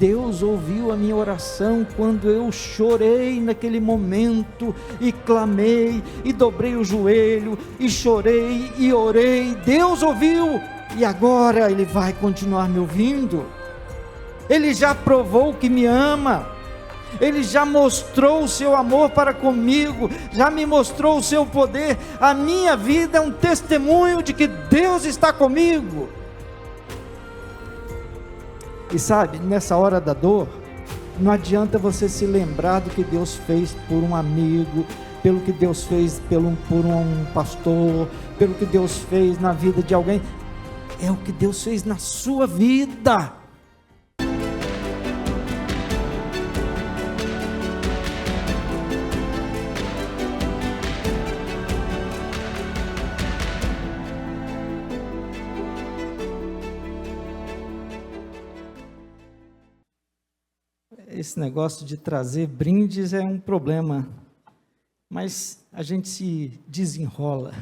Deus ouviu a minha oração quando eu chorei naquele momento, e clamei, e dobrei o joelho, e chorei, e orei. Deus ouviu, e agora Ele vai continuar me ouvindo. Ele já provou que me ama, Ele já mostrou o seu amor para comigo, já me mostrou o seu poder. A minha vida é um testemunho de que Deus está comigo. E sabe, nessa hora da dor, não adianta você se lembrar do que Deus fez por um amigo, pelo que Deus fez por um pastor, pelo que Deus fez na vida de alguém. É o que Deus fez na sua vida. Esse negócio de trazer brindes é um problema, mas a gente se desenrola.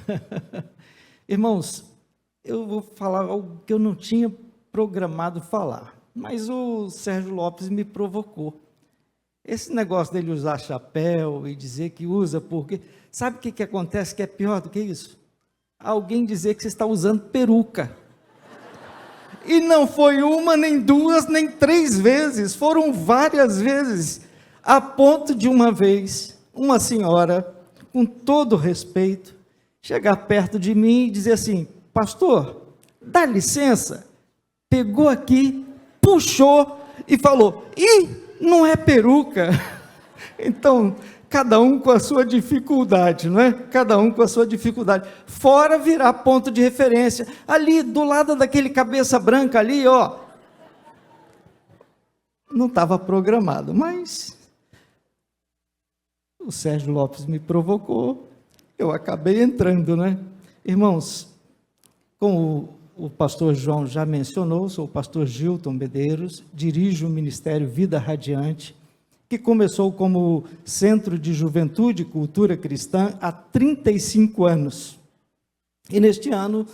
Irmãos, eu vou falar algo que eu não tinha programado falar, mas o Sérgio Lopes me provocou. Esse negócio dele usar chapéu e dizer que usa porque... Sabe o que acontece que é pior do que isso? Alguém dizer que você está usando peruca. E não foi uma, nem duas, nem três vezes, foram várias vezes, a ponto de uma vez, uma senhora, com todo respeito, chegar perto de mim e dizer assim: pastor, dá licença, pegou aqui, puxou e falou: ih, não é peruca. Então, cada um com a sua dificuldade, não é? Cada um com a sua dificuldade. Fora virar ponto de referência. Ali, do lado daquele cabeça branca ali, ó. Não estava programado, mas o Sérgio Lopes me provocou, eu acabei entrando, né? Irmãos, como o pastor João já mencionou, sou o pastor Gilton Medeiros, dirijo o Ministério Vida Radiante, que começou como Centro de Juventude e Cultura Cristã há 35 anos. E neste ano,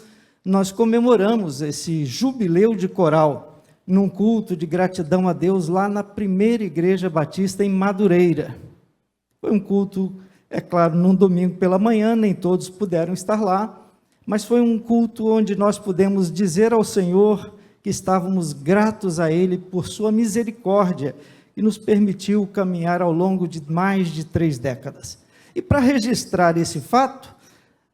nós comemoramos esse jubileu de coral, num culto de gratidão a Deus, lá na primeira Igreja Batista em Madureira. Foi um culto, é claro, num domingo pela manhã, nem todos puderam estar lá, mas foi um culto onde nós pudemos dizer ao Senhor que estávamos gratos a Ele por sua misericórdia, e nos permitiu caminhar ao longo de mais de 3 décadas. E para registrar esse fato,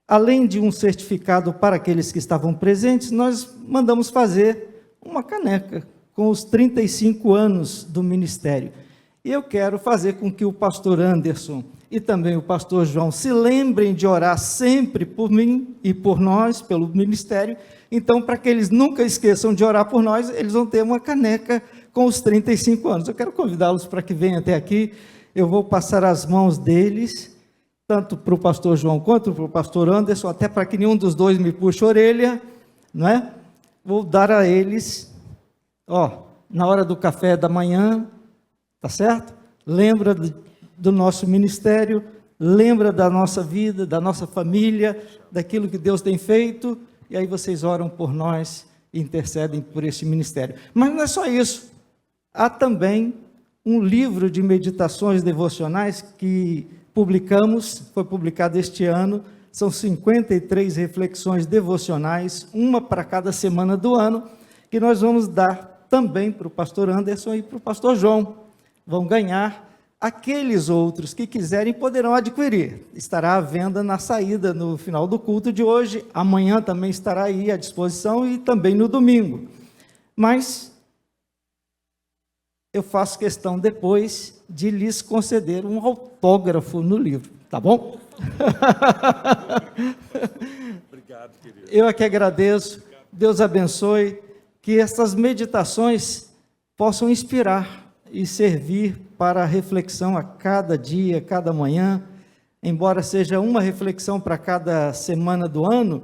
além de um certificado para aqueles que estavam presentes, nós mandamos fazer uma caneca com os 35 anos do ministério. E eu quero fazer com que o pastor Anderson e também o pastor João se lembrem de orar sempre por mim e por nós, pelo ministério. Então, para que eles nunca esqueçam de orar por nós, eles vão ter uma caneca com os 35 anos. Eu quero convidá-los para que venham até aqui. Eu vou passar as mãos deles, tanto para o pastor João quanto para o pastor Anderson, até para que nenhum dos dois me puxe a orelha, não é? Vou dar a eles, na hora do café da manhã, tá certo? Lembra do nosso ministério, lembra da nossa vida, da nossa família, daquilo que Deus tem feito, e aí vocês oram por nós e intercedem por esse ministério. Mas não é só isso. Há também um livro de meditações devocionais que publicamos, foi publicado este ano, são 53 reflexões devocionais, uma para cada semana do ano, que nós vamos dar também para o pastor Anderson e para o pastor João. Vão ganhar. Aqueles outros que quiserem poderão adquirir. Estará à venda na saída no final do culto de hoje, amanhã também estará aí à disposição e também no domingo. Mas eu faço questão depois de lhes conceder um autógrafo no livro, tá bom? Obrigado, querido. Eu aqui agradeço, Deus abençoe, que essas meditações possam inspirar e servir para a reflexão a cada dia, cada manhã, embora seja uma reflexão para cada semana do ano,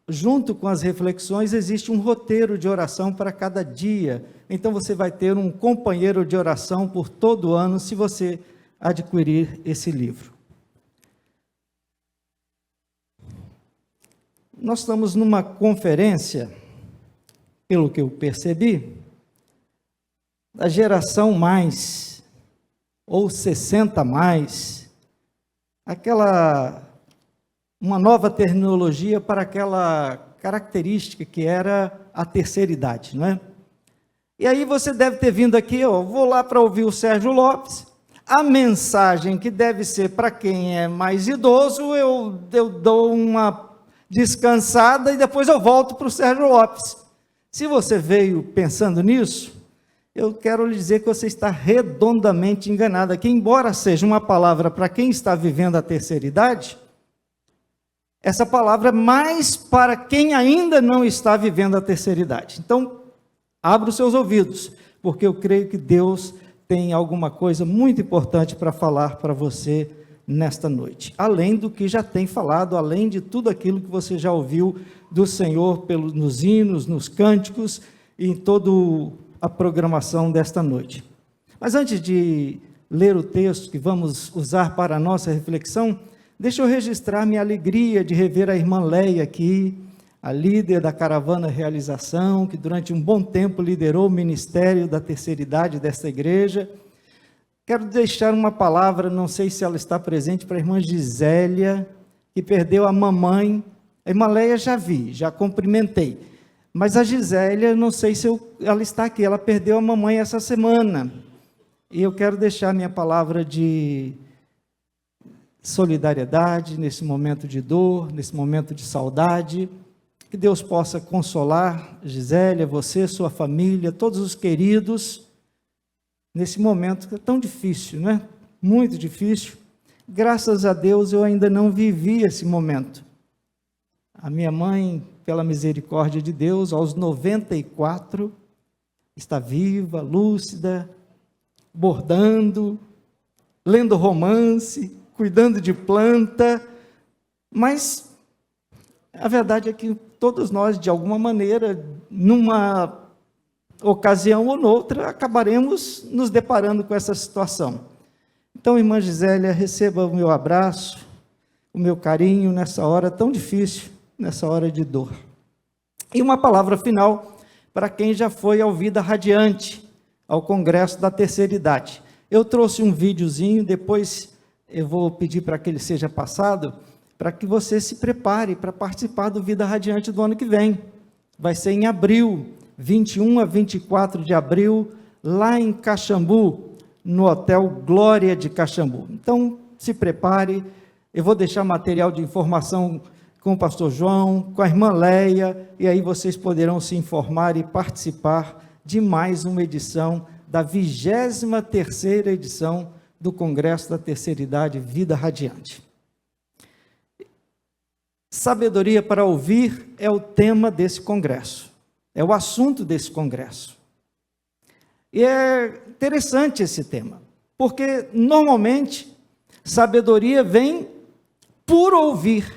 junto com as reflexões existe um roteiro de oração para cada dia, então você vai ter um companheiro de oração por todo o ano, se você adquirir esse livro. Nós estamos numa conferência, pelo que eu percebi, da geração mais, ou 60 mais, uma nova terminologia para aquela característica que era a terceira idade, não é? E aí você deve ter vindo aqui, vou lá para ouvir o Sérgio Lopes, a mensagem que deve ser para quem é mais idoso, eu dou uma descansada e depois eu volto para o Sérgio Lopes. Se você veio pensando nisso, eu quero lhe dizer que você está redondamente enganado aqui, embora seja uma palavra para quem está vivendo a terceira idade, essa palavra é mais para quem ainda não está vivendo a terceira idade. Então, abra os seus ouvidos, porque eu creio que Deus tem alguma coisa muito importante para falar para você nesta noite. Além do que já tem falado, além de tudo aquilo que você já ouviu do Senhor nos hinos, nos cânticos e em toda a programação desta noite. Mas antes de ler o texto que vamos usar para a nossa reflexão, deixa eu registrar minha alegria de rever a irmã Leia aqui, a líder da Caravana Realização, que durante um bom tempo liderou o ministério da terceira idade desta igreja. Quero deixar uma palavra, não sei se ela está presente, para a irmã Gisélia, que perdeu a mamãe. A irmã Leia já vi, já cumprimentei. Mas a Gisélia, não sei se ela está aqui, ela perdeu a mamãe essa semana. E eu quero deixar minha palavra de solidariedade nesse momento de dor, nesse momento de saudade. Que Deus possa consolar Gisélia, você, sua família, todos os queridos, nesse momento que é tão difícil, não é? Muito difícil. Graças a Deus eu ainda não vivi esse momento. A minha mãe, pela misericórdia de Deus, aos 94, está viva, lúcida, bordando, lendo romance, cuidando de planta, mas a verdade é que todos nós, de alguma maneira, numa ocasião ou noutra, acabaremos nos deparando com essa situação. Então, irmã Gisélia, receba o meu abraço, o meu carinho nessa hora tão difícil, nessa hora de dor. E uma palavra final para quem já foi ao Vida Radiante, ao Congresso da Terceira Idade. Eu trouxe um videozinho, depois eu vou pedir para que ele seja passado, para que você se prepare para participar do Vida Radiante do ano que vem. Vai ser em abril, 21 a 24 de abril, lá em Caxambu, no Hotel Glória de Caxambu. Então, se prepare, eu vou deixar material de informação com o pastor João, com a irmã Leia, e aí vocês poderão se informar e participar de mais uma edição, da 23ª edição do Congresso da Terceira Idade Vida Radiante. Sabedoria para ouvir é o tema desse congresso, é o assunto desse congresso. E é interessante esse tema, porque normalmente sabedoria vem por ouvir,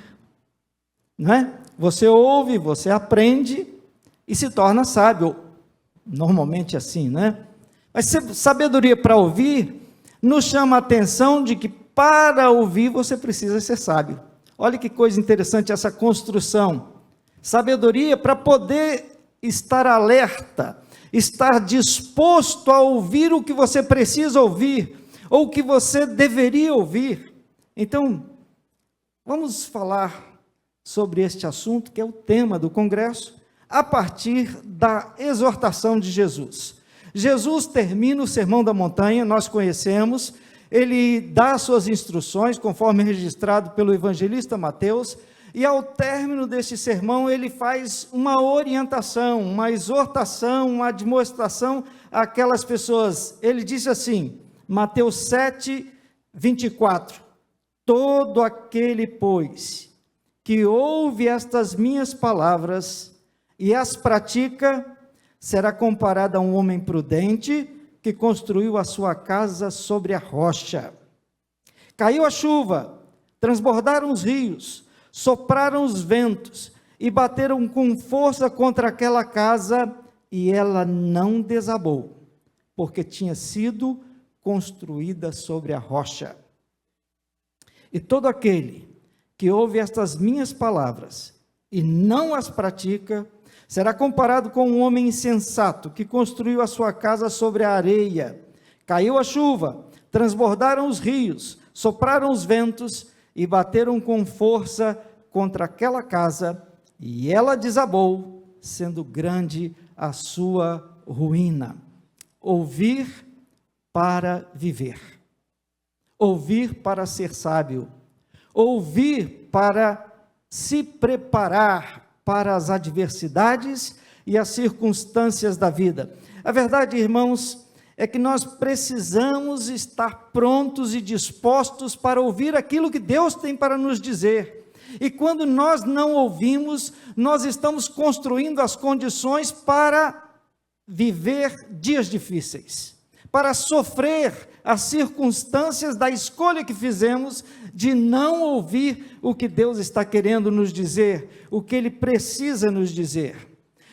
não é? Você ouve, você aprende e se torna sábio, normalmente assim, né? Mas sabedoria para ouvir nos chama a atenção de que para ouvir você precisa ser sábio. Olha que coisa interessante essa construção. Sabedoria para poder estar alerta, estar disposto a ouvir o que você precisa ouvir, ou o que você deveria ouvir. Então, vamos falar sobre este assunto, que é o tema do congresso, a partir da exortação de Jesus. Jesus termina o Sermão da Montanha, nós conhecemos, ele dá suas instruções, conforme registrado pelo evangelista Mateus, e ao término deste sermão, ele faz uma orientação, uma exortação, uma demonstração àquelas pessoas. Ele disse assim, Mateus 7, 24, todo aquele, pois, que ouve estas minhas palavras e as pratica, será comparado a um homem prudente que construiu a sua casa sobre a rocha. Caiu a chuva, transbordaram os rios, sopraram os ventos e bateram com força contra aquela casa e ela não desabou, porque tinha sido construída sobre a rocha. E todo aquele que ouve estas minhas palavras e não as pratica, Será comparado com um homem insensato que construiu a sua casa sobre a areia. Caiu a chuva, transbordaram os rios, sopraram os ventos e bateram com força contra aquela casa, e ela desabou, sendo grande a sua ruína. Ouvir para viver. Ouvir para ser sábio. Ouvir para se preparar para as adversidades e as circunstâncias da vida. A verdade, irmãos, é que nós precisamos estar prontos e dispostos para ouvir aquilo que Deus tem para nos dizer. E quando nós não ouvimos, nós estamos construindo as condições para viver dias difíceis, para sofrer as circunstâncias da escolha que fizemos de não ouvir o que Deus está querendo nos dizer, o que Ele precisa nos dizer.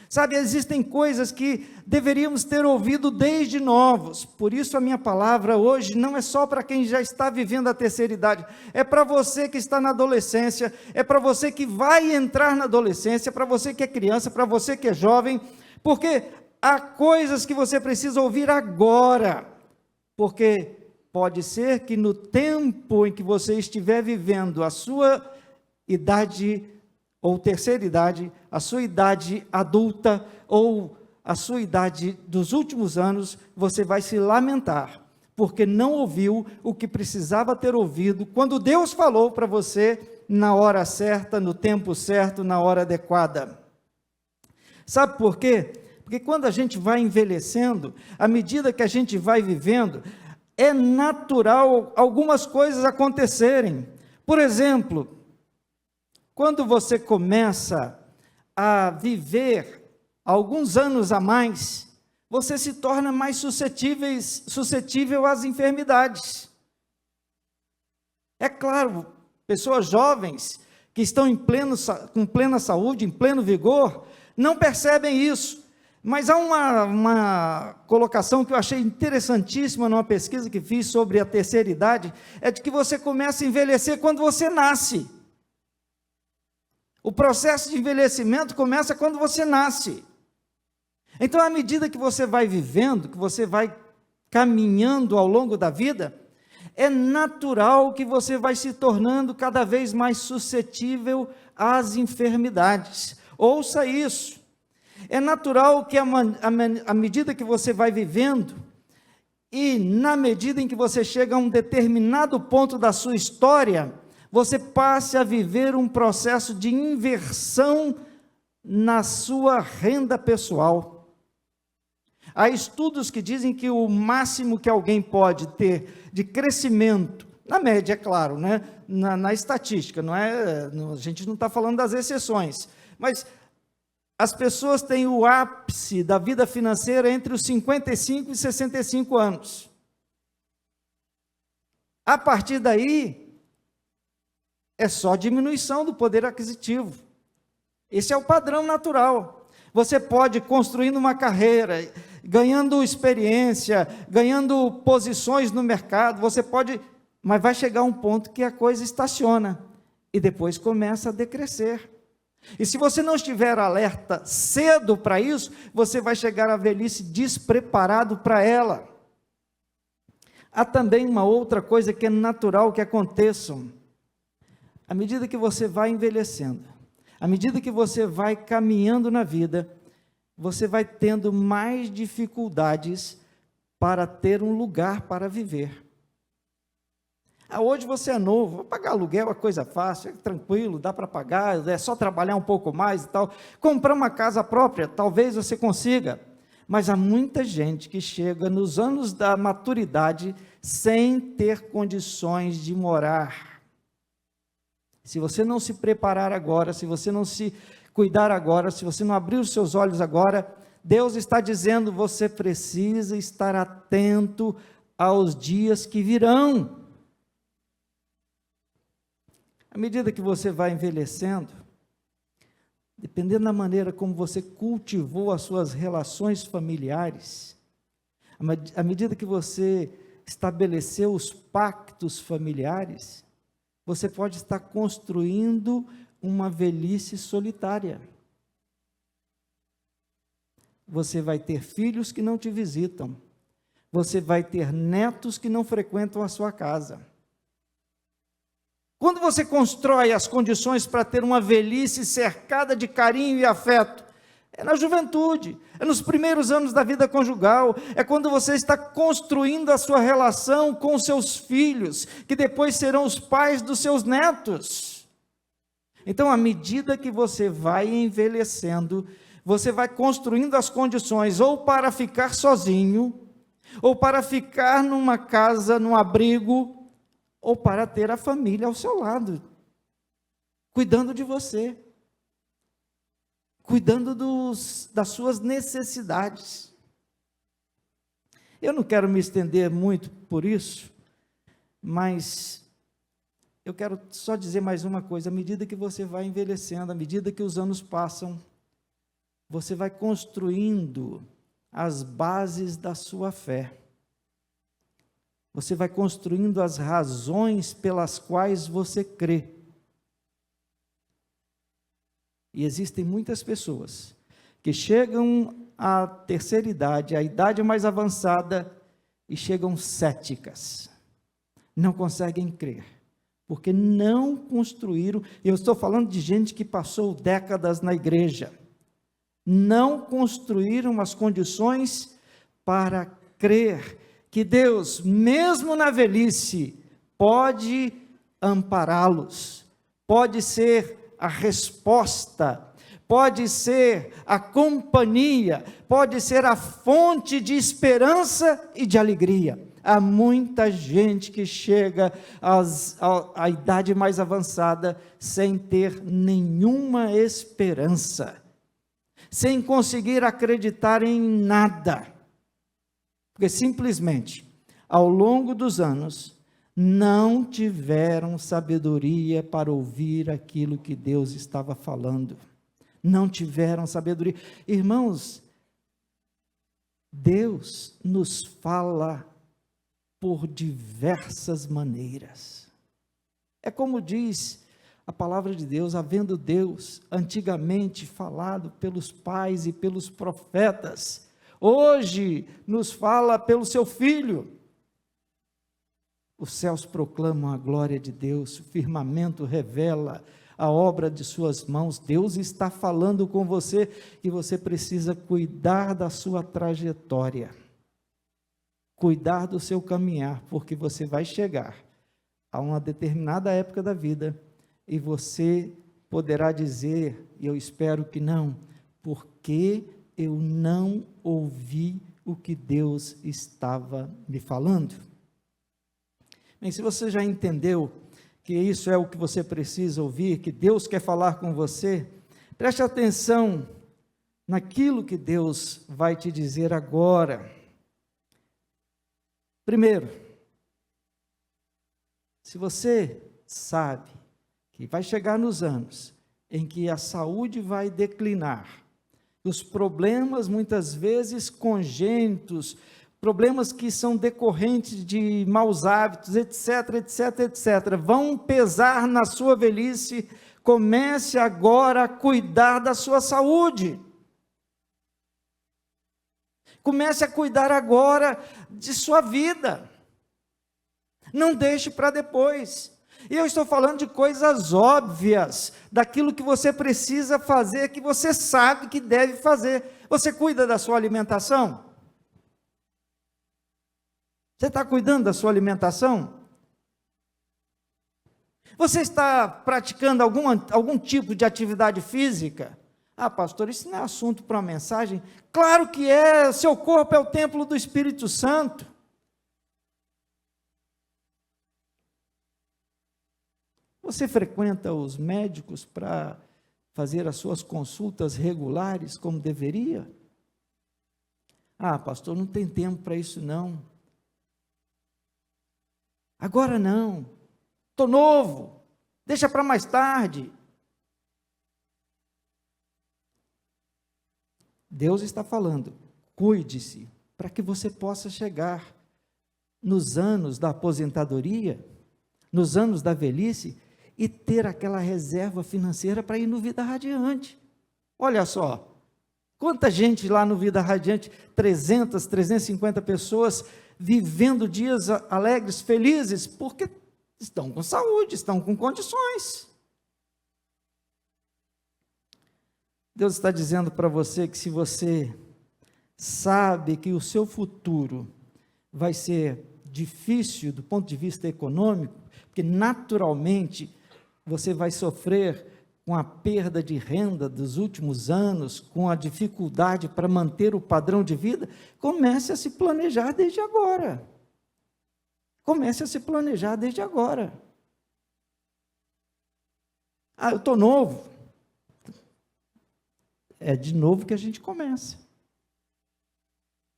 Sabe, existem coisas que deveríamos ter ouvido desde novos, por isso a minha palavra hoje não é só para quem já está vivendo a terceira idade, é para você que está na adolescência, é para você que vai entrar na adolescência, para você que é criança, para você que é jovem, porque há coisas que você precisa ouvir agora, porque pode ser que no tempo em que você estiver vivendo a sua idade ou terceira idade, a sua idade adulta ou a sua idade dos últimos anos, você vai se lamentar, porque não ouviu o que precisava ter ouvido quando Deus falou para você na hora certa, no tempo certo, na hora adequada. Sabe por quê? Porque quando a gente vai envelhecendo, à medida que a gente vai vivendo, é natural algumas coisas acontecerem. Por exemplo, quando você começa a viver alguns anos a mais, você se torna mais suscetível às enfermidades. É claro, pessoas jovens que estão com plena saúde, em pleno vigor, não percebem isso. Mas há uma colocação que eu achei interessantíssima numa pesquisa que fiz sobre a terceira idade, é de que você começa a envelhecer quando você nasce. O processo de envelhecimento começa quando você nasce. Então, à medida que você vai vivendo, que você vai caminhando ao longo da vida, é natural que você vai se tornando cada vez mais suscetível às enfermidades. Ouça isso. É natural que à medida que você vai vivendo, e na medida em que você chega a um determinado ponto da sua história, você passe a viver um processo de inversão na sua renda pessoal. Há estudos que dizem que o máximo que alguém pode ter de crescimento, na média, é claro, né? na estatística, a gente não está falando das exceções, mas as pessoas têm o ápice da vida financeira entre os 55 e 65 anos. A partir daí, é só diminuição do poder aquisitivo. Esse é o padrão natural. Você pode, construindo uma carreira, ganhando experiência, ganhando posições no mercado, você pode, mas vai chegar um ponto que a coisa estaciona, e depois começa a decrescer. E se você não estiver alerta cedo para isso, você vai chegar à velhice despreparado para ela. Há também uma outra coisa que é natural que aconteça. À medida que você vai envelhecendo, à medida que você vai caminhando na vida, você vai tendo mais dificuldades para ter um lugar para viver. Hoje você é novo, pagar aluguel é coisa fácil, é tranquilo, dá para pagar, é só trabalhar um pouco mais e tal. Comprar uma casa própria, talvez você consiga, mas há muita gente que chega nos anos da maturidade sem ter condições de morar. Se você não se preparar agora, se você não se cuidar agora, se você não abrir os seus olhos agora, Deus está dizendo, você precisa estar atento aos dias que virão. À medida que você vai envelhecendo, dependendo da maneira como você cultivou as suas relações familiares, à medida que você estabeleceu os pactos familiares, você pode estar construindo uma velhice solitária. você vai ter filhos que não te visitam, você vai ter netos que não frequentam a sua casa. Quando você constrói as condições para ter uma velhice cercada de carinho e afeto, é na juventude, é nos primeiros anos da vida conjugal, é quando você está construindo a sua relação com os seus filhos, que depois serão os pais dos seus netos. Então, à medida que você vai envelhecendo, você vai construindo as condições ou para ficar sozinho, ou para ficar numa casa, num abrigo, ou para ter a família ao seu lado, cuidando de você, cuidando das suas necessidades. Eu não quero me estender muito por isso, mas eu quero só dizer mais uma coisa: à medida que você vai envelhecendo, à medida que os anos passam, você vai construindo as bases da sua fé. Você vai construindo as razões pelas quais você crê. E existem muitas pessoas que chegam à terceira idade, à idade mais avançada, e chegam céticas. Não conseguem crer, porque não construíram. Eu estou falando de gente que passou décadas na igreja. Não construíram as condições para crer que Deus, mesmo na velhice, pode ampará-los, pode ser a resposta, pode ser a companhia, pode ser a fonte de esperança e de alegria. Há muita gente que chega à idade mais avançada sem ter nenhuma esperança, sem conseguir acreditar em nada, porque simplesmente, ao longo dos anos, não tiveram sabedoria para ouvir aquilo que Deus estava falando. Não tiveram sabedoria. Irmãos, Deus nos fala por diversas maneiras. É como diz a palavra de Deus: havendo Deus antigamente falado pelos pais e pelos profetas, hoje nos fala pelo seu Filho. Os céus proclamam a glória de Deus, o firmamento revela a obra de suas mãos. Deus está falando com você e você precisa cuidar da sua trajetória, cuidar do seu caminhar, porque você vai chegar a uma determinada época da vida e você poderá dizer, e eu espero que não, porque eu não ouvi o que Deus estava me falando. Bem, se você já entendeu que isso é o que você precisa ouvir, que Deus quer falar com você, preste atenção naquilo que Deus vai te dizer agora. Primeiro, se você sabe que vai chegar nos anos em que a saúde vai declinar, os problemas muitas vezes congênitos, problemas que são decorrentes de maus hábitos, etc, etc, etc, vão pesar na sua velhice, comece agora a cuidar da sua saúde. Comece a cuidar agora de sua vida. Não deixe para depois. E eu estou falando de coisas óbvias, daquilo que você precisa fazer, que você sabe que deve fazer. Você cuida da sua alimentação? Você está cuidando da sua alimentação? Você está praticando algum tipo de atividade física? Ah, pastor, isso não é assunto para uma mensagem? Claro que é, seu corpo é o templo do Espírito Santo. Você frequenta os médicos para fazer as suas consultas regulares como deveria? Ah, pastor, não tem tempo para isso não. Agora não, estou novo, deixa para mais tarde. Deus está falando, cuide-se, para que você possa chegar nos anos da aposentadoria, nos anos da velhice, e ter aquela reserva financeira para ir no vida radiante. Olha só, Quanta gente lá no Vida Radiante, 300, 350 pessoas, vivendo dias alegres, felizes, porque estão com saúde, estão com condições. Deus está dizendo para você que se você sabe que o seu futuro vai ser difícil do ponto de vista econômico, porque naturalmente você vai sofrer com a perda de renda dos últimos anos, com a dificuldade para manter o padrão de vida, comece a se planejar desde agora. Comece a se planejar desde agora. Ah, eu estou novo. É de novo que a gente começa.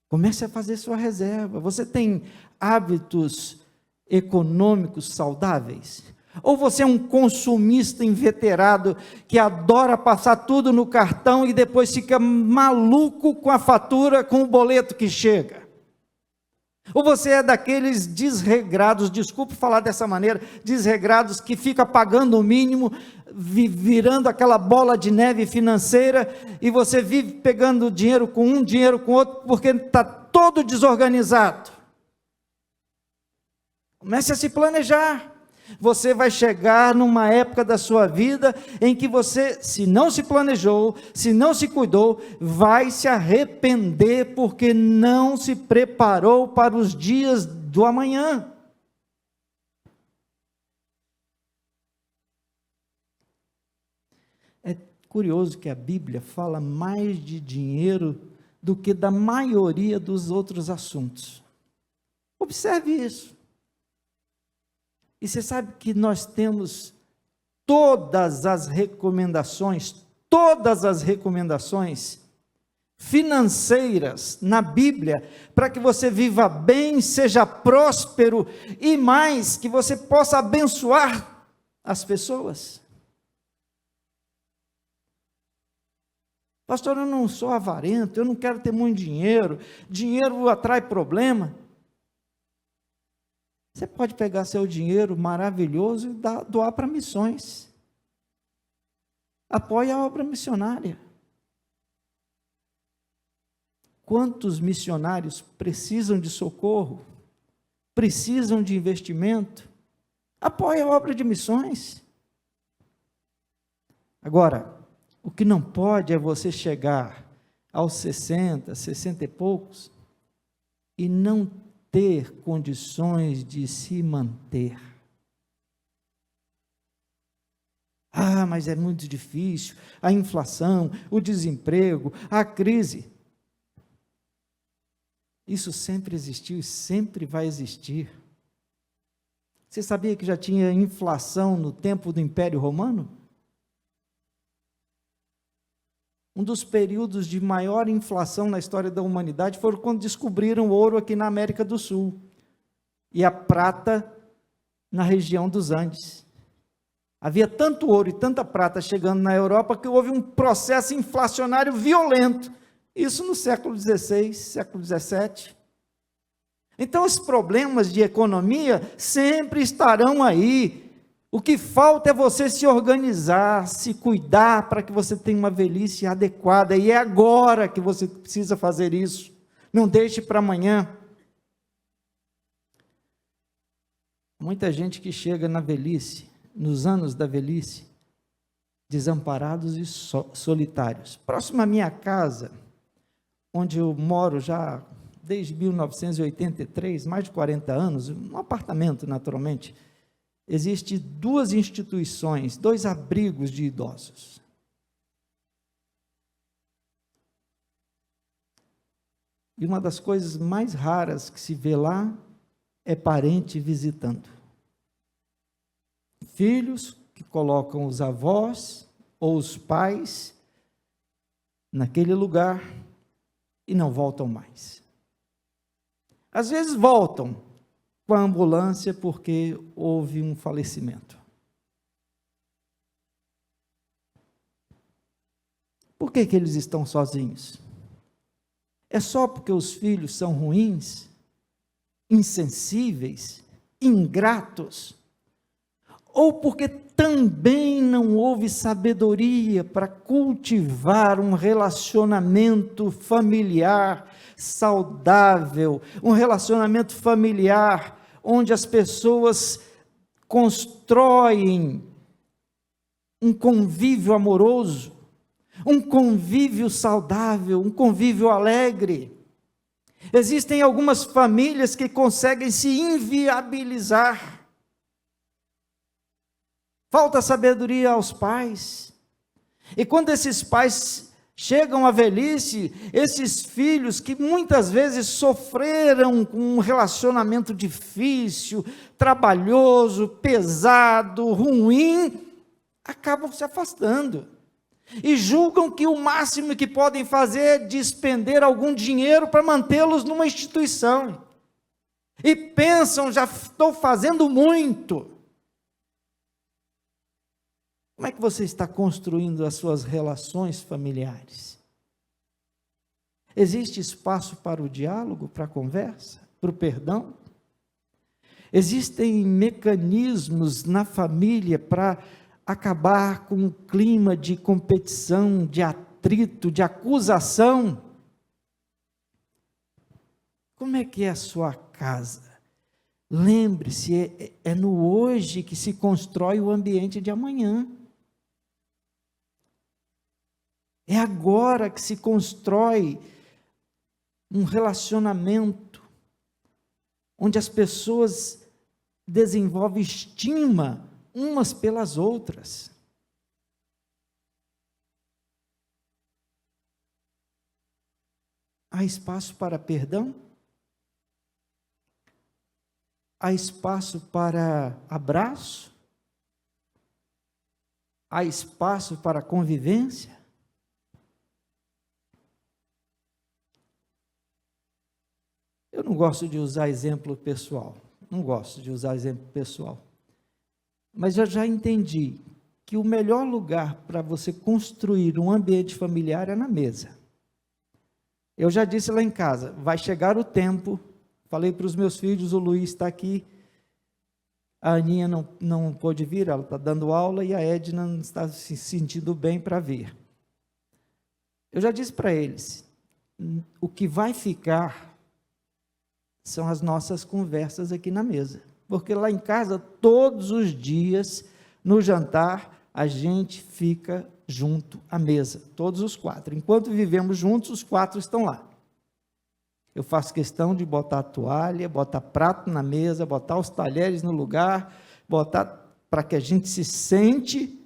Comece a fazer sua reserva. Você tem hábitos econômicos saudáveis? Ou você é um consumista inveterado que adora passar tudo no cartão e depois fica maluco com a fatura, com o boleto que chega? Ou você é daqueles desregrados, desculpe falar dessa maneira, desregrados que fica pagando o mínimo, virando aquela bola de neve financeira, e você vive pegando dinheiro com um, dinheiro com outro, porque está todo desorganizado? Comece a se planejar. Você vai chegar numa época da sua vida em que você, se não se planejou, se não se cuidou, vai se arrepender porque não se preparou para os dias do amanhã. É curioso que a Bíblia fala mais de dinheiro do que da maioria dos outros assuntos. Observe isso. E você sabe que nós temos todas as recomendações financeiras na Bíblia, para que você viva bem, seja próspero e mais, que você possa abençoar as pessoas. Pastor, eu não sou avarento, eu não quero ter muito dinheiro, dinheiro atrai problema. Você pode pegar seu dinheiro maravilhoso e doar para missões. Apoie a obra missionária. Quantos missionários precisam de socorro? Precisam de investimento? Apoie a obra de missões. Agora, o que não pode é você chegar aos 60, 60 e poucos e não ter condições de se manter. Ah, mas é muito difícil, a inflação, o desemprego, a crise. Isso sempre existiu e sempre vai existir. Você sabia que já tinha inflação no tempo do Império Romano? Um dos períodos de maior inflação na história da humanidade foi quando descobriram o ouro aqui na América do Sul e a prata na região dos Andes. Havia tanto ouro e tanta prata chegando na Europa que houve um processo inflacionário violento. Isso no século XVI, século XVII. Então, os problemas de economia sempre estarão aí. O que falta é você se organizar, se cuidar para que você tenha uma velhice adequada. E é agora que você precisa fazer isso. Não deixe para amanhã. Muita gente que chega na velhice, nos anos da velhice, desamparados e solitários. Próximo à minha casa, onde eu moro já desde 1983, mais de 40 anos, um apartamento naturalmente, existem duas instituições, dois abrigos de idosos. E uma das coisas mais raras que se vê lá é parente visitando. Filhos que colocam os avós ou os pais naquele lugar e não voltam mais. Às vezes voltam com a ambulância porque houve um falecimento. Por que eles estão sozinhos? É só porque os filhos são ruins, insensíveis, ingratos? ou porque também não houve sabedoria para cultivar um relacionamento familiar saudável, um relacionamento familiar onde as pessoas constroem um convívio amoroso, um convívio saudável, um convívio alegre. Existem algumas famílias que conseguem se inviabilizar. Falta sabedoria aos pais. E quando esses pais chegam à velhice, esses filhos que muitas vezes sofreram com um relacionamento difícil, trabalhoso, pesado, ruim, acabam se afastando. E julgam que o máximo que podem fazer é despender algum dinheiro para mantê-los numa instituição. E pensam, já estou fazendo muito. Como é que você está construindo as suas relações familiares? Existe espaço para o diálogo, para a conversa, para o perdão? Existem mecanismos na família para acabar com um clima de competição, de atrito, de acusação? Como é que é a sua casa? Lembre-se, é no hoje que se constrói o ambiente de amanhã. É agora que se constrói um relacionamento onde as pessoas desenvolvem estima umas pelas outras. Há espaço para perdão? Há espaço para abraço? Há espaço para convivência? Eu não gosto de usar exemplo pessoal, mas eu já entendi que o melhor lugar para você construir um ambiente familiar é na mesa. Eu já disse lá em casa, vai chegar o tempo, falei para os meus filhos, o Luiz está aqui, a Aninha não pôde vir, ela está dando aula, e a Edna não está se sentindo bem para vir. Eu já disse para eles, o que vai ficar são as nossas conversas aqui na mesa. Porque lá em casa, todos os dias, no jantar, a gente fica junto à mesa, todos os quatro. Enquanto vivemos juntos, os quatro estão lá. Eu faço questão de botar a toalha, botar prato na mesa, botar os talheres no lugar, botar para que a gente se sente,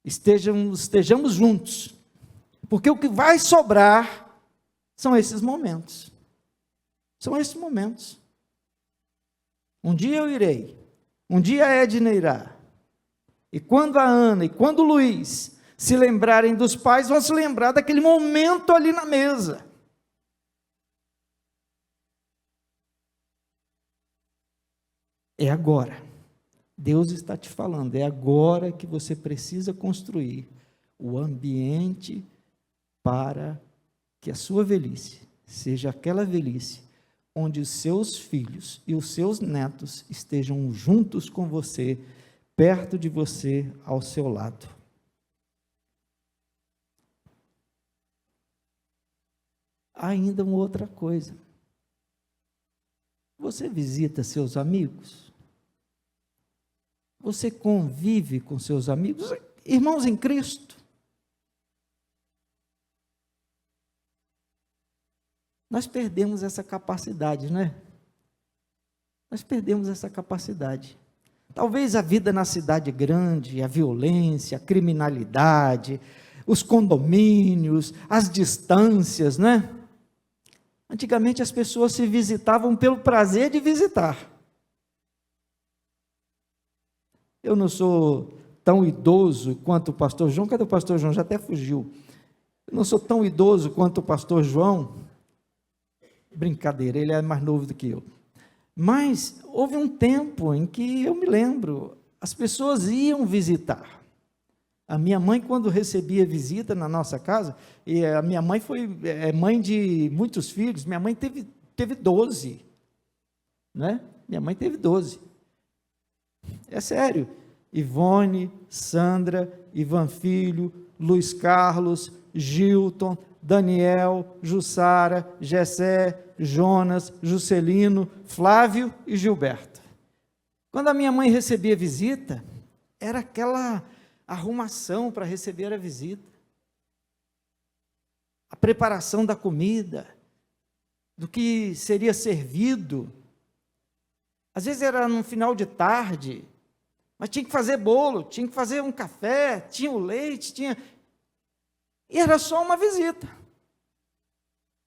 estejamos juntos. Porque o que vai sobrar são esses momentos. São esses momentos. Um dia eu irei, um dia a Edna irá. E quando a Ana e quando o Luiz se lembrarem dos pais, vão se lembrar daquele momento ali na mesa. É agora. Deus está te falando, é agora que você precisa construir o ambiente para que a sua velhice seja aquela velhice onde os seus filhos e os seus netos estejam juntos com você, perto de você, ao seu lado. Ainda uma outra coisa. Você visita seus amigos? Você convive com seus amigos? Irmãos em Cristo? Nós perdemos essa capacidade, não é? Nós perdemos essa capacidade. Talvez a vida na cidade grande, a violência, a criminalidade, os condomínios, as distâncias, não é? Antigamente as pessoas se visitavam pelo prazer de visitar. Eu não sou tão idoso quanto o pastor João, cadê o pastor João? Já até fugiu. Eu não sou tão idoso quanto o pastor João. Brincadeira, ele é mais novo do que eu. Mas houve um tempo em que eu me lembro, as pessoas iam visitar. A minha mãe, quando recebia visita na nossa casa, e a minha mãe foi mãe de muitos filhos, minha mãe teve 12, né? Minha mãe teve 12. É sério, Ivone, Sandra, Ivan Filho, Luiz Carlos, Gilton, Daniel, Jussara, Gessé, Jonas, Juscelino, Flávio e Gilberto. Quando a minha mãe recebia visita, era aquela arrumação para receber a visita. A preparação da comida, do que seria servido. Às vezes era no final de tarde, mas tinha que fazer bolo, tinha que fazer um café, tinha o leite, e era só uma visita.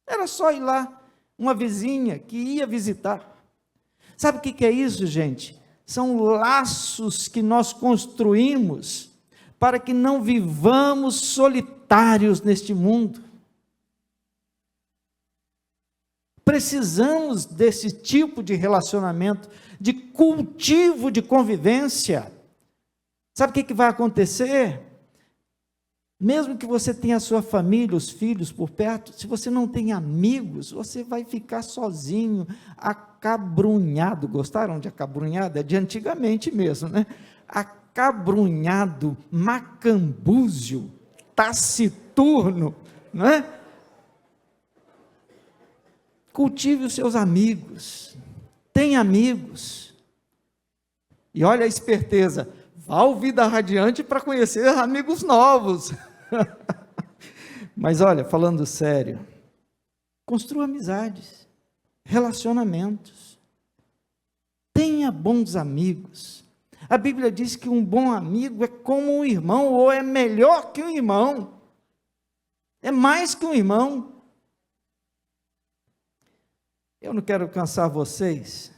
Era só ir lá, uma vizinha que ia visitar. Sabe o que é isso, gente? São laços que nós construímos para que não vivamos solitários neste mundo. Precisamos desse tipo de relacionamento, de cultivo de convivência. Sabe o que vai acontecer? Mesmo que você tenha a sua família, os filhos por perto, se você não tem amigos, você vai ficar sozinho, acabrunhado. Gostaram de acabrunhado? É de antigamente mesmo, né? Acabrunhado, macambúzio, taciturno, não é? Cultive os seus amigos, tenha amigos, e olha a esperteza, vá ao Vida Radiante para conhecer amigos novos. Mas olha, falando sério, construa amizades, relacionamentos, tenha bons amigos. A Bíblia diz que um bom amigo é como um irmão, ou é melhor que um irmão, é mais que um irmão. Eu não quero cansar vocês,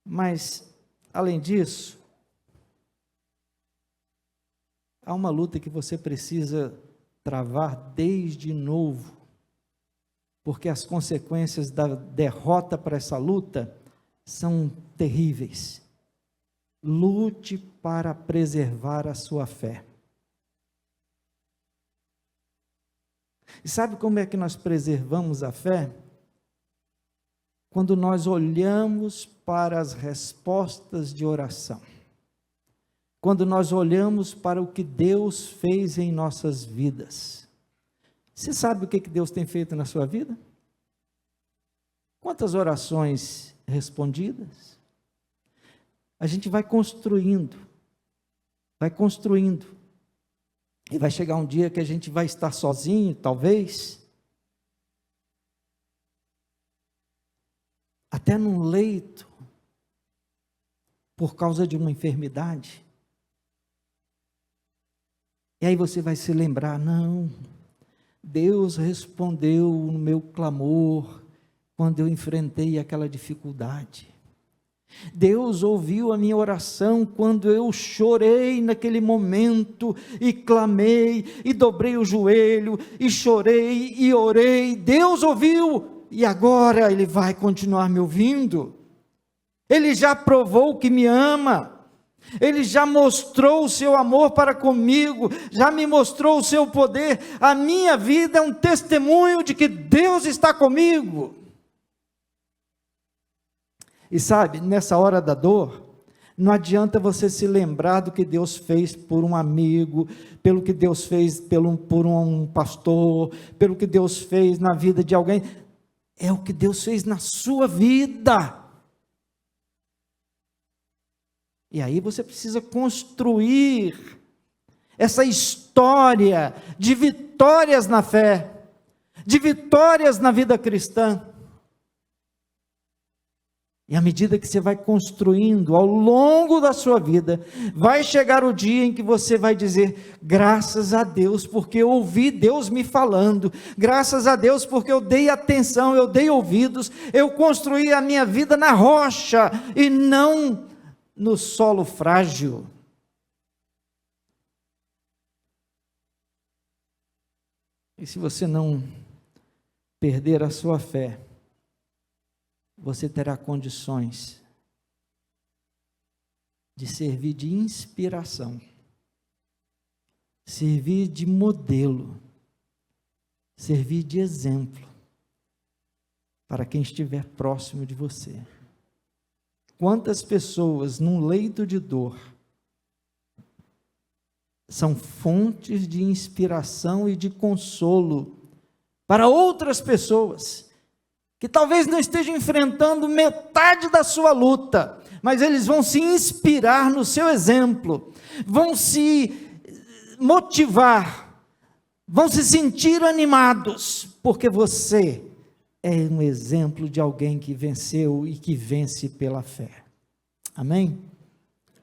mas, além disso, há uma luta que você precisa travar desde novo, porque as consequências da derrota para essa luta são terríveis. Lute para preservar a sua fé. E sabe como é que nós preservamos a fé? Quando nós olhamos para as respostas de oração, quando nós olhamos para o que Deus fez em nossas vidas. Você sabe o que Deus tem feito na sua vida? Quantas orações respondidas? A gente vai construindo, e vai chegar um dia que a gente vai estar sozinho, talvez, até num leito, por causa de uma enfermidade. E aí você vai se lembrar, não, Deus respondeu no meu clamor, quando eu enfrentei aquela dificuldade. Deus ouviu a minha oração quando eu chorei naquele momento, e clamei, e dobrei o joelho, e chorei, e orei. Deus ouviu. E agora Ele vai continuar me ouvindo. Ele já provou que me ama. Ele já mostrou o seu amor para comigo. Já me mostrou o seu poder. A minha vida é um testemunho de que Deus está comigo. E sabe, nessa hora da dor, não adianta você se lembrar do que Deus fez por um amigo, pelo que Deus fez por um pastor, pelo que Deus fez na vida de alguém. É o que Deus fez na sua vida. E aí você precisa construir essa história de vitórias na fé, de vitórias na vida cristã. E à medida que você vai construindo ao longo da sua vida, vai chegar o dia em que você vai dizer, graças a Deus, porque eu ouvi Deus me falando, graças a Deus, porque eu dei atenção, eu dei ouvidos, eu construí a minha vida na rocha, e não no solo frágil. E se você não perder a sua fé, você terá condições de servir de inspiração, servir de modelo, servir de exemplo para quem estiver próximo de você. Quantas pessoas num leito de dor são fontes de inspiração e de consolo para outras pessoas que talvez não estejam enfrentando metade da sua luta, mas eles vão se inspirar no seu exemplo, vão se motivar, vão se sentir animados, porque você é um exemplo de alguém que venceu e que vence pela fé. Amém?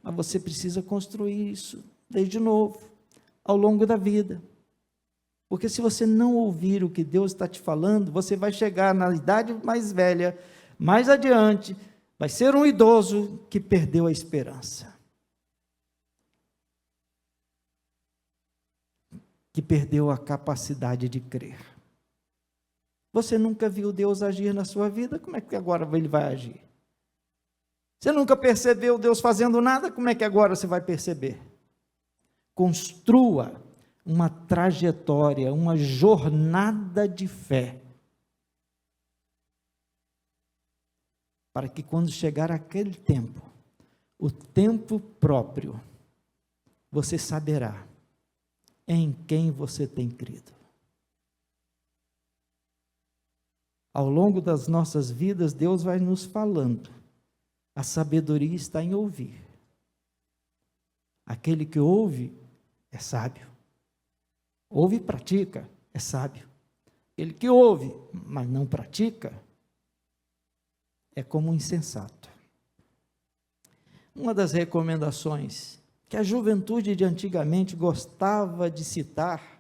Mas você precisa construir isso desde novo, ao longo da vida. Porque se você não ouvir o que Deus está te falando, você vai chegar na idade mais velha, mais adiante, vai ser um idoso que perdeu a esperança. Que perdeu a capacidade de crer. Você nunca viu Deus agir na sua vida, como é que agora Ele vai agir? Você nunca percebeu Deus fazendo nada, como é que agora você vai perceber? Construa uma trajetória, uma jornada de fé, para que quando chegar aquele tempo, o tempo próprio, você saberá em quem você tem crido. Ao longo das nossas vidas, Deus vai nos falando. A sabedoria está em ouvir. Aquele que ouve é sábio. Ouve e pratica, é sábio. Aquele que ouve, mas não pratica, é como um insensato. Uma das recomendações que a juventude de antigamente gostava de citar,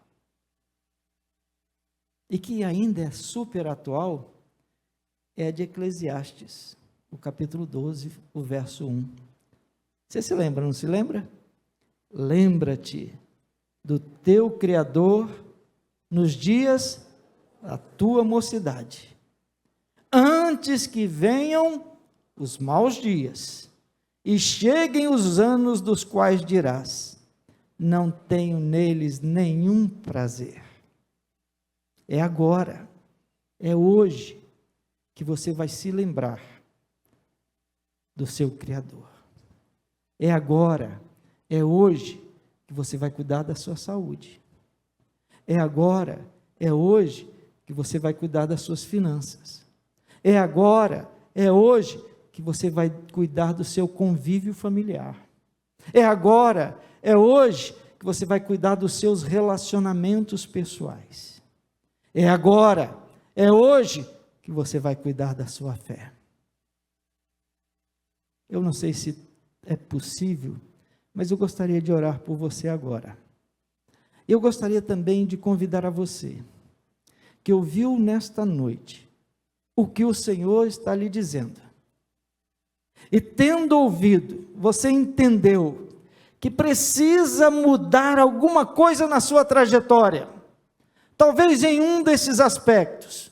e que ainda é super atual, é a de Eclesiastes, o capítulo 12, o verso 1. Você se lembra, não se lembra? Lembra-te do teu Criador nos dias da tua mocidade, antes que venham os maus dias, e cheguem os anos dos quais dirás, não tenho neles nenhum prazer. É agora, é hoje, que você vai se lembrar do seu Criador. É agora, é hoje, que você vai cuidar da sua saúde. É agora, é hoje, que você vai cuidar das suas finanças. É agora, é hoje, que você vai cuidar do seu convívio familiar. É agora, é hoje, que você vai cuidar dos seus relacionamentos pessoais. É agora, é hoje, que você vai cuidar da sua fé. Eu não sei se é possível, mas eu gostaria de orar por você agora. Eu gostaria também de convidar a você, que ouviu nesta noite o que o Senhor está lhe dizendo. E tendo ouvido, você entendeu que precisa mudar alguma coisa na sua trajetória. Talvez em um desses aspectos,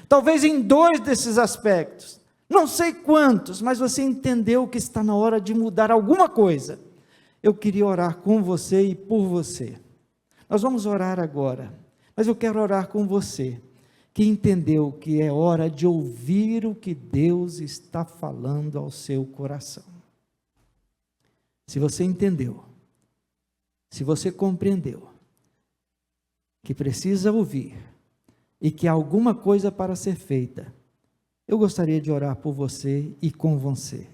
talvez em 2 desses aspectos, não sei quantos, mas você entendeu que está na hora de mudar alguma coisa. Eu queria orar com você e por você. Nós vamos orar agora, mas eu quero orar com você, que entendeu que é hora de ouvir o que Deus está falando ao seu coração. Se você entendeu, se você compreendeu, que precisa ouvir e que há alguma coisa para ser feita, eu gostaria de orar por você e com você.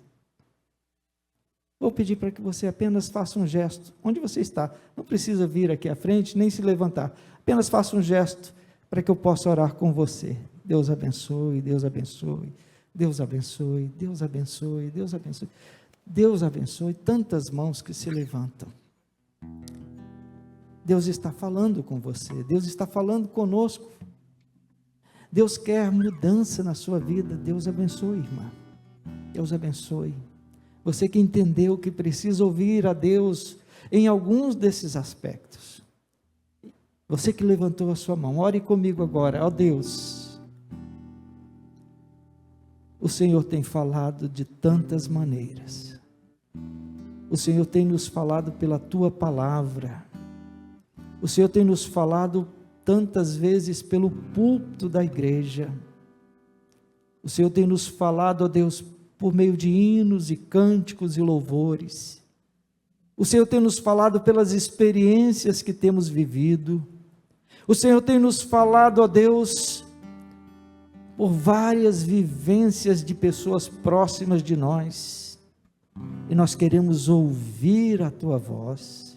Vou pedir para que você apenas faça um gesto, onde você está, não precisa vir aqui à frente, nem se levantar, apenas faça um gesto, para que eu possa orar com você. Deus abençoe, Deus abençoe, Deus abençoe, Deus abençoe, Deus abençoe, Deus abençoe, tantas mãos que se levantam. Deus está falando com você, Deus está falando conosco, Deus quer mudança na sua vida. Deus abençoe, irmã, Deus abençoe, você que entendeu que precisa ouvir a Deus em alguns desses aspectos, você que levantou a sua mão, ore comigo agora. Ó Deus, o Senhor tem falado de tantas maneiras, o Senhor tem nos falado pela Tua palavra, o Senhor tem nos falado tantas vezes pelo púlpito da igreja, o Senhor tem nos falado, ó Deus, por meio de hinos e cânticos e louvores, O Senhor tem nos falado pelas experiências que temos vivido. O Senhor tem nos falado, ó Deus, por várias vivências de pessoas próximas de nós. E nós queremos ouvir a Tua voz.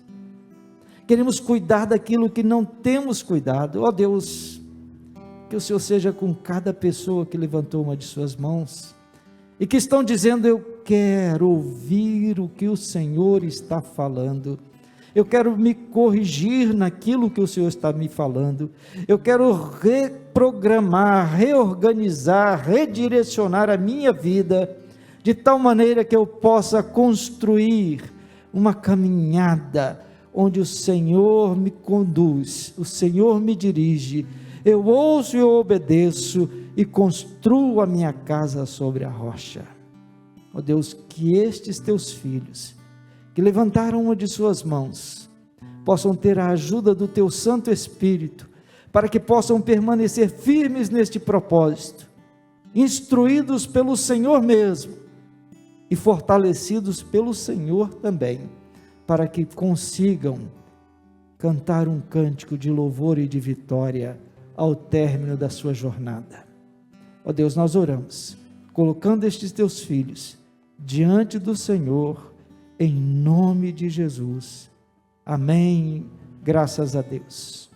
Queremos cuidar daquilo que não temos cuidado. Ó Deus, que o Senhor seja com cada pessoa que levantou uma de suas mãos e que estão dizendo: eu quero ouvir o que o Senhor está falando, eu quero me corrigir naquilo que o Senhor está me falando, eu quero reprogramar, reorganizar, redirecionar a minha vida, de tal maneira que eu possa construir uma caminhada, onde o Senhor me conduz, o Senhor me dirige, eu ouço e eu obedeço, e construo a minha casa sobre a rocha. Ó Deus, que estes teus filhos, que levantaram uma de suas mãos, possam ter a ajuda do teu Santo Espírito, para que possam permanecer firmes neste propósito, instruídos pelo Senhor mesmo, e fortalecidos pelo Senhor também, para que consigam cantar um cântico de louvor e de vitória ao término da sua jornada. Ó Deus, nós oramos, colocando estes teus filhos diante do Senhor, em nome de Jesus. Amém. Graças a Deus.